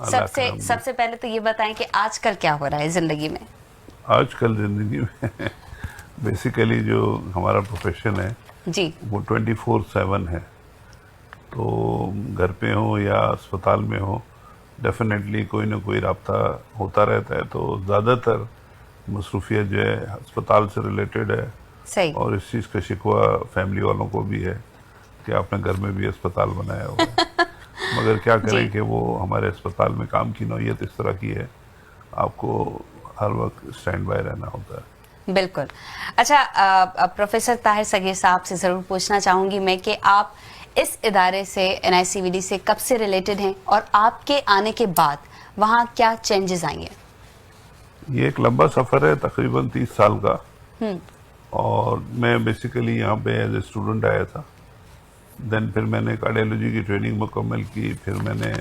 सबसे सबसे पहले तो ये बताएं कि आजकल क्या हो रहा है जिंदगी में। आजकल ज़िंदगी में बेसिकली जो हमारा प्रोफेशन है जी। वो 24/7 है। तो घर पे हो या अस्पताल में हो, डेफिनेटली कोई ना कोई राब्ता होता रहता है। तो ज़्यादातर मसरूफियत जो है अस्पताल से रिलेटेड है। सही। और इस चीज़ का शिकवा फैमिली वालों को भी है कि आपने घर में भी अस्पताल बनाया हुआ है। मगर क्या करें जी। कि वो हमारे अस्पताल में काम की नौयत इस तरह की है, आपको हर वक्त स्टैंड बाय रहना होता है। बिल्कुल। अच्छा, प्रोफेसर ताहिर सगीर साहब से ज़रूर पूछना चाहूँगी मैं कि आप इस इदारे से NICVD से कब से रिलेटेड हैं और आपके आने के बाद वहाँ क्या चेंजेस आई हैं? ये एक लंबा सफ़र है, तकरीबन 30 साल का। और मैं बेसिकली यहाँ पे एज ए स्टूडेंट आया था। देन फिर मैंने कार्डियोलॉजी की ट्रेनिंग मुकम्मल की, फिर मैंने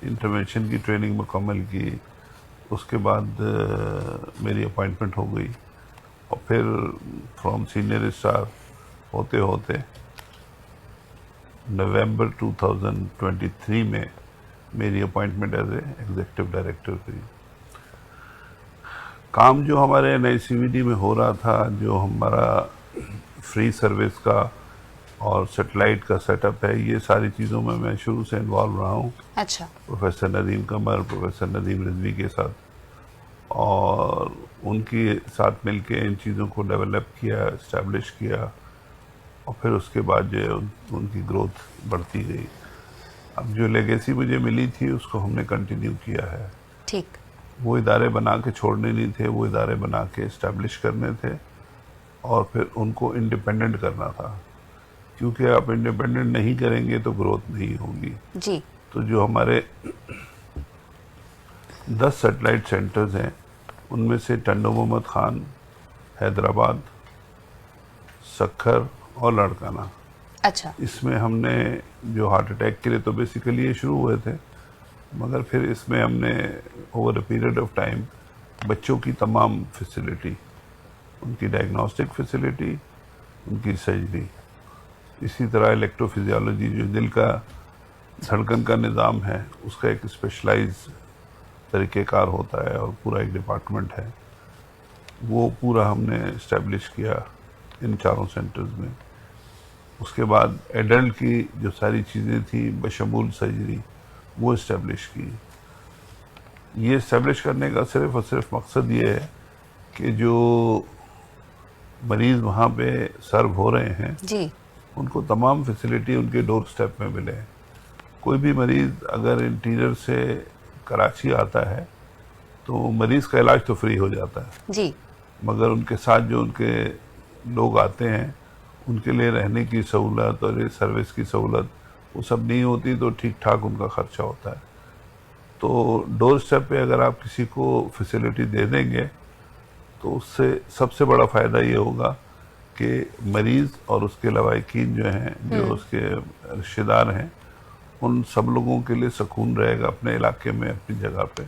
इंटरवेंशन की ट्रेनिंग मुकम्मल की। उसके बाद मेरी अपॉइंटमेंट हो गई और फिर फ्रॉम सीनियर स्टाफ होते होते नवंबर 2023 में मेरी appointment as a executive director हुई। काम जो हमारे NICVD में हो रहा था, जो हमारा फ्री सर्विस का और सेटेलाइट का सेटअप है, ये सारी चीज़ों में मैं शुरू से इन्वॉल्व रहा हूँ। अच्छा। प्रोफेसर नदीम कमर, प्रोफेसर नदीम रिजवी के साथ, और उनके साथ मिलके इन चीज़ों को डेवलप किया, इस्टेब्लिश किया। और फिर उसके बाद जो उनकी ग्रोथ बढ़ती गई। अब जो लेगेसी मुझे मिली थी उसको हमने कंटिन्यू किया है। ठीक। वो इदारे बना के छोड़ने नहीं थे, वो इदारे बना के इस्टेब्लिश करने थे और फिर उनको इंडिपेंडेंट करना था। क्योंकि आप इंडिपेंडेंट नहीं करेंगे तो ग्रोथ नहीं होगी। जी। तो जो हमारे 10 सेटेलाइट सेंटर्स हैं, उनमें से टंडो मोहम्मद खान, हैदराबाद, सक्खर और लड़काना, अच्छा। इसमें हमने जो हार्ट अटैक के लिए तो बेसिकली ये शुरू हुए थे, मगर फिर इसमें हमने over a period of time बच्चों की तमाम फैसिलिटी, उनकी डायग्नोस्टिक फैसिलिटी, उनकी सर्जरी, इसी तरह इलेक्ट्रोफिजियोलॉजी जो दिल का धड़कन का निज़ाम है उसका एक स्पेशलाइज तरीक़ेकार होता है और पूरा एक डिपार्टमेंट है, वो पूरा हमने इस्टेब्लिश किया इन चारों सेंटर्स में। उसके बाद एडल्ट की जो सारी चीज़ें थी बशमूल सर्जरी, वो इस्टेब्लिश की। ये इस्टेब्लिश करने का सिर्फ़ और सिर्फ मकसद ये है कि जो मरीज़ वहाँ पे सर्व हो रहे हैं जी। उनको तमाम फैसिलिटी उनके डोर स्टेप में मिले। कोई भी मरीज़ अगर इंटीरियर से कराची आता है तो मरीज़ का इलाज तो फ्री हो जाता है जी। मगर उनके साथ जो उनके लोग आते हैं उनके लिए रहने की सहूलत और ये सर्विस की सहूलत वो सब नहीं होती, तो ठीक ठाक उनका ख़र्चा होता है। तो डोर स्टेप पे अगर आप किसी को फैसिलिटी दे देंगे तो उससे सबसे बड़ा फ़ायदा ये होगा कि मरीज़ और उसके लवाकिन जो हैं, जो उसके रिश्तेदार हैं, उन सब लोगों के लिए सुकून रहेगा अपने इलाके में, अपनी जगह पे।